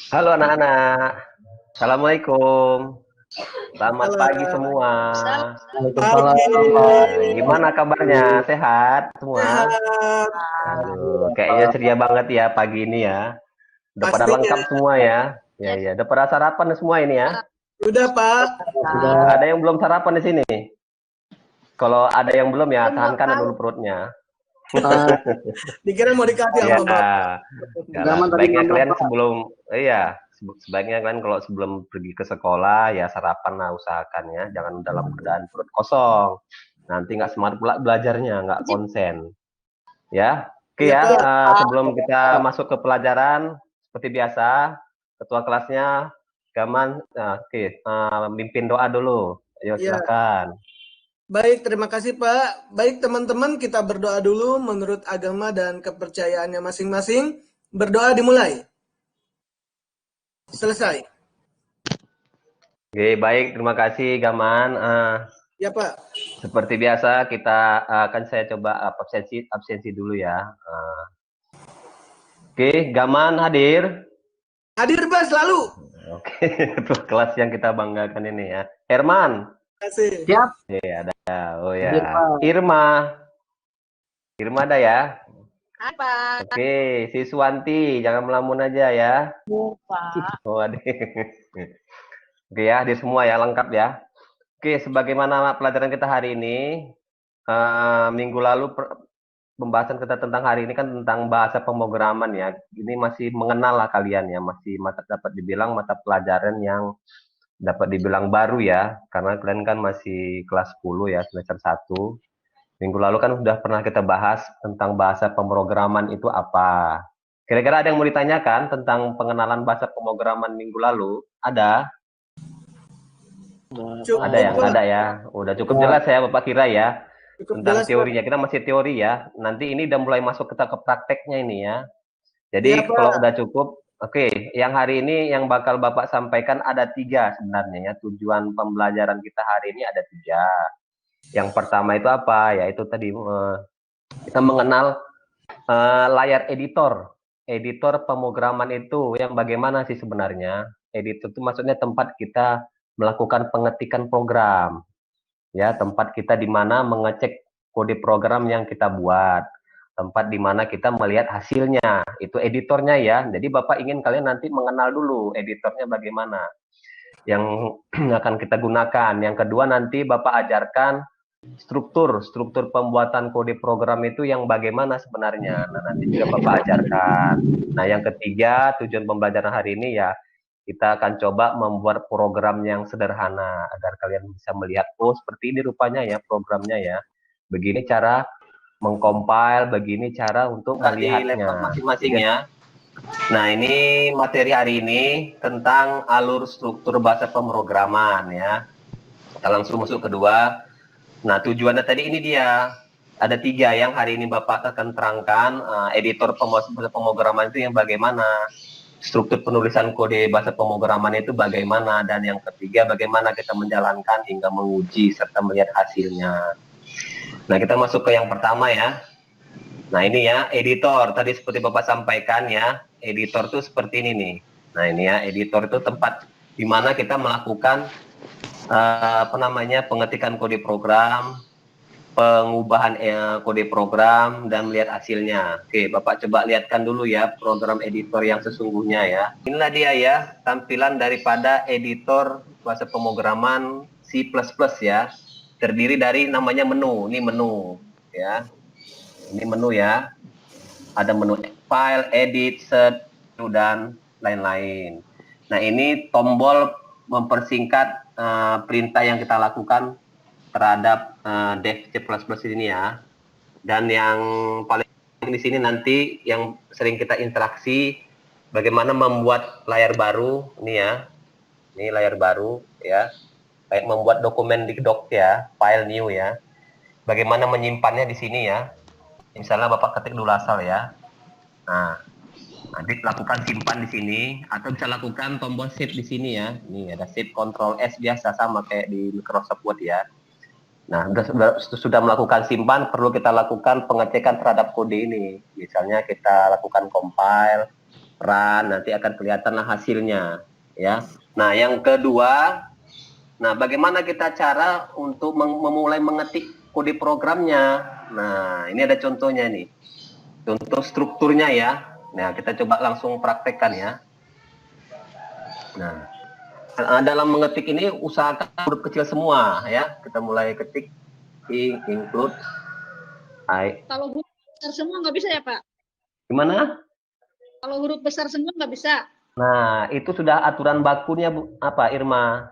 Halo anak-anak, Assalamualaikum. Selamat pagi Halo, semua. pagi, Gimana kabarnya? Sehat semua? sehat, Aduh, kayaknya ceria banget ya pagi ini ya. Udah pada pastinya. lengkap semua ya. Ya, ya. Udah pada sarapan semua ini ya. Udah, Pak. Ada yang belum sarapan di sini? Kalau ada yang belum ya, tahankan dulu perutnya. Dikira mau dikasih Iya, sama Bapak. enggak lah. Sebaiknya kalian sebelum, iya, sebaiknya kalian kalau sebelum pergi ke sekolah ya sarapan lah usahakan ya. Jangan dalam keadaan perut kosong. Nanti nggak semangat pula belajarnya, nggak konsen. Ya, oke Iya, ya. Pak. Sebelum kita masuk ke pelajaran, seperti biasa, ketua kelasnya Gaman, oke, mimpin doa dulu. Ayo Iya. silakan. Baik, terima kasih, Pak. Baik, teman-teman, kita berdoa dulu menurut agama dan kepercayaannya masing-masing. Berdoa dimulai. Selesai. Oke, baik, terima kasih Gaman. Ya, Pak. Seperti biasa kita akan saya coba absensi absensi dulu ya. Oke, Gaman hadir. Hadir, Pak, selalu. Oke, ketua kelas yang kita banggakan ini ya. Herman. Terima kasih. Siap, Ada. Oh hadir ya. Pak. Irma. Irma ada ya. Apa? Oke, Siswanti, jangan melamun aja ya. Pak. Oh, adik. Oke ya, hadir semua ya, lengkap ya. Oke, sebagaimana pelajaran kita hari ini, minggu lalu pembahasan kita tentang hari ini kan tentang bahasa pemrograman ya. Ini masih mengenal lah kalian ya, masih dapat dibilang mata pelajaran yang dapat dibilang baru ya, karena kalian kan masih kelas 10 ya, semester 1. Minggu lalu kan sudah pernah kita bahas tentang bahasa pemrograman itu apa. Kira-kira ada yang mau ditanyakan tentang pengenalan bahasa pemrograman minggu lalu? Ada? Ada Cukup, yang Pak. ada ya. Udah cukup jelas ya Bapak kira ya Cukup tentang jelas, Pak. teorinya. Kita masih teori ya. Nanti ini udah mulai masuk kita ke prakteknya ini ya. Iya, Jadi kalau Pak. udah cukup, oke. Yang hari ini yang bakal Bapak sampaikan ada 3 sebenarnya ya. Tujuan pembelajaran kita hari ini ada 3. Yang pertama itu apa? Yaitu tadi kita mengenal layar editor. Editor pemrograman itu yang bagaimana sih sebenarnya? Editor itu maksudnya tempat kita melakukan pengetikan program. Ya, tempat kita di mana mengecek kode program yang kita buat. Tempat di mana kita melihat hasilnya. Itu editornya ya. Jadi Bapak ingin kalian nanti mengenal dulu editornya bagaimana yang akan kita gunakan. Yang kedua nanti Bapak ajarkan struktur pembuatan kode program itu yang bagaimana sebenarnya. Nah, nanti juga Bapak ajarkan. Nah, yang ketiga, tujuan pembelajaran hari ini ya, kita akan coba membuat program yang sederhana agar kalian bisa melihat, oh seperti ini rupanya ya programnya ya. Begini cara mengcompile, begini cara untuk melihatnya. Di laptop masing-masing ya. Nah, ini materi hari ini tentang alur struktur bahasa pemrograman ya. Kita langsung masuk kedua. Nah, tujuannya tadi ini dia. Ada 3 yang hari ini Bapak akan terangkan. Editor pemrograman itu yang bagaimana. Struktur penulisan kode bahasa pemrograman itu bagaimana. Dan yang ketiga, bagaimana kita menjalankan hingga menguji serta melihat hasilnya. Nah, kita masuk ke yang pertama ya. Nah, ini ya, editor. Tadi seperti Bapak sampaikan ya, editor itu seperti ini nih. Nah, ini ya, editor itu tempat di mana kita melakukan pengetikan kode program, pengubahan kode program dan melihat hasilnya. Oke, Bapak coba lihatkan dulu ya program editor yang sesungguhnya ya. Inilah dia ya tampilan daripada editor bahasa pemrograman C++ ya. Terdiri dari namanya menu. Ini menu ya. Ini menu ya. Ada menu file, edit, search dan lain-lain. Nah, ini tombol mempersingkat perintah yang kita lakukan terhadap dev C++ ini ya. Dan yang paling di sini nanti yang sering kita interaksi bagaimana membuat layar baru ini ya. Ini layar baru ya. Kayak membuat dokumen di doc ya, file new ya. Bagaimana menyimpannya di sini ya. Misalnya Bapak ketik dulu asal ya. Nah, nanti lakukan simpan di sini atau bisa lakukan tombol save di sini ya. Ini ada save Ctrl S biasa sama kayak di Microsoft Word ya. Nah, sudah melakukan simpan, perlu kita lakukan pengecekan terhadap kode ini. Misalnya kita lakukan compile, run, nanti akan kelihatanlah hasilnya ya. Nah, yang kedua, nah bagaimana kita cara untuk memulai mengetik kode programnya. Nah, ini ada contohnya nih. Contoh strukturnya ya. Nah, kita coba langsung praktekkan ya. Nah, dalam mengetik ini usahakan huruf kecil semua ya. Kita mulai ketik include I. Kalau huruf besar semua nggak bisa ya, Pak? Gimana? Kalau huruf besar semua nggak bisa. Nah, itu sudah aturan bakunya apa, Irma?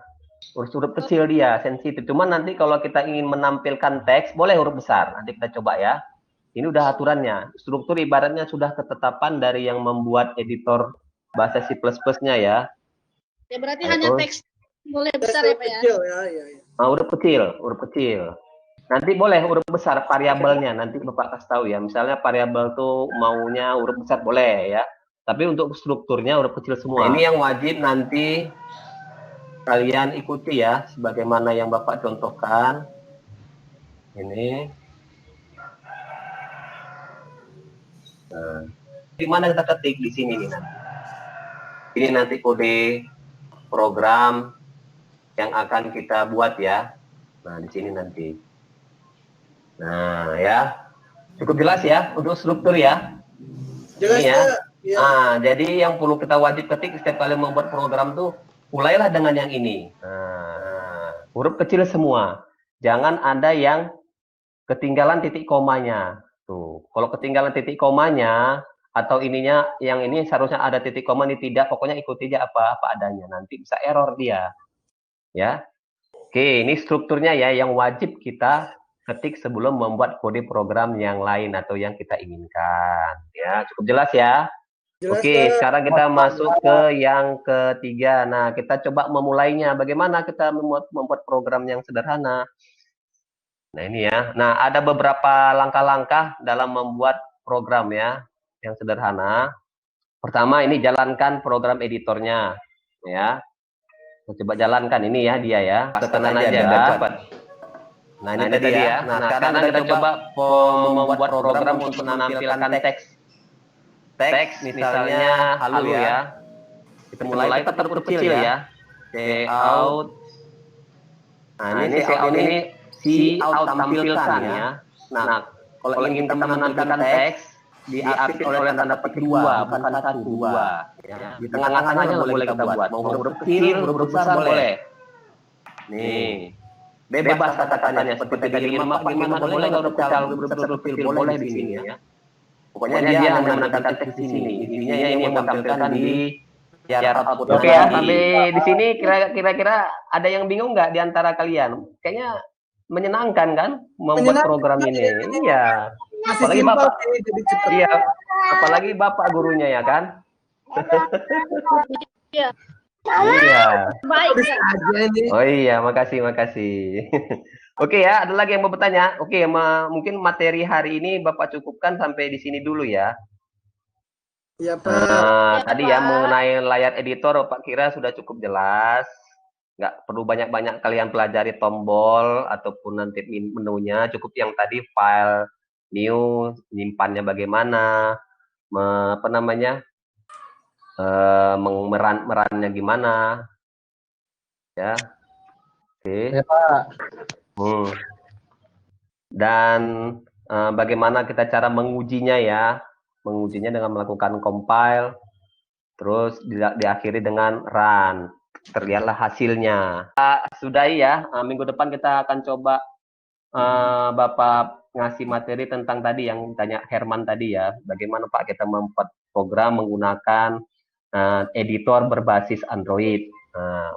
Huruf kecil dia sensitif. Cuman nanti kalau kita ingin menampilkan teks, boleh huruf besar. Nanti kita coba ya. Ini udah aturannya. Struktur ibaratnya sudah ketetapan dari yang membuat editor bahasa C++-nya ya. Ya berarti hanya teks boleh besar ya, Pak ya? Kecil ya, ya. Nah, huruf kecil. Nanti boleh huruf besar variabelnya. Nanti Bapak kasih tahu ya. Misalnya variabel tuh maunya huruf besar boleh ya. Tapi untuk strukturnya huruf kecil semua. Nah, ini yang wajib nanti kalian ikuti ya, sebagaimana yang Bapak contohkan. Ini. Nah, di mana kita ketik di sini nih nanti. Ini nanti kode program yang akan kita buat ya. Nah, di sini nanti. Nah, ya. Cukup jelas ya untuk struktur ya. Jelas ini ya. Ya. Nah, jadi yang perlu kita wajib ketik setiap kali membuat program tuh, mulailah dengan yang ini. Nah, huruf kecil semua. Jangan ada yang ketinggalan titik komanya. Tuh, kalau ketinggalan titik komanya atau ininya, yang ini seharusnya ada titik koma, ini tidak. Pokoknya ikuti aja apa adanya. Nanti bisa error dia. Ya. Oke, ini strukturnya ya yang wajib kita ketik sebelum membuat kode program yang lain atau yang kita inginkan. Ya, cukup jelas ya. Jelas, Oke, Pak. sekarang kita masuk ke yang ketiga. Nah, kita coba memulainya. Bagaimana kita membuat program yang sederhana? Nah, ini ya. Nah, ada beberapa langkah-langkah dalam membuat program ya, yang sederhana. Pertama, ini jalankan program editornya. Ya. Coba jalankan ini ya, dia ya. Tekan aja. Nah, ini tadi ya. Nah, sekarang kita coba membuat program untuk menampilkan teks misalnya halo ya. Kita mulai tetap kecil ya. Out. Nah, ini out ini out tampilkan ya. Nah, kalau ingin kita menampilkan teks diapit oleh tanda petik 2, bukan 1, 2. Ya. Di tengah-tengahnya boleh kita buat. Mau huruf kecil, huruf besar boleh. Nih. Bebas kata-katanya seperti tadi 5, 4, 5 boleh, huruf kecil boleh di sini ya. Pokoknya dia hanya menampilkan teks di sini. Intinya ini yang menampilkan di layar output. Oke ya, sampai di sini kira-kira ada yang bingung nggak di antara kalian? Kayaknya menyenangkan kan membuat program ini. Iya. Apalagi Bapak. Iya. Apalagi Bapak gurunya ya kan? Iya. Iya. Baik. Oh iya, makasih. Oke ya, ada lagi yang mau bertanya? Oke, mungkin materi hari ini Bapak cukupkan sampai di sini dulu ya. Ya, Pak. Tadi ya mengenai layar editor, Pak kira sudah cukup jelas. Nggak perlu banyak-banyak kalian pelajari tombol ataupun nanti menunya. Cukup yang tadi file new, nyimpannya bagaimana, apa namanya, merannya gimana, ya. Oke. Ya, Pak. Dan bagaimana kita cara mengujinya ya. Mengujinya dengan melakukan compile, terus diakhiri dengan run. Terlihatlah hasilnya. Sudahi ya, minggu depan kita akan coba Bapak ngasih materi tentang tadi yang tanya Herman tadi ya. Bagaimana Pak kita membuat program menggunakan editor berbasis Android.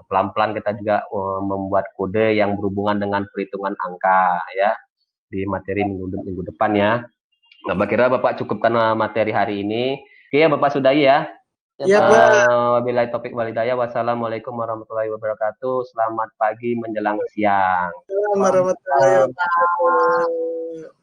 Pelan-pelan kita juga membuat kode yang berhubungan dengan perhitungan angka ya di materi minggu depan ya. Nah, kira Bapak cukupkan materi hari ini. Oke ya Bapak sudahi ya. Ya, Pak. Wabillahi taufik walhidayah. Wassalamualaikum warahmatullahi wabarakatuh. Selamat pagi menjelang siang. Assalamualaikum warahmatullahi wabarakatuh.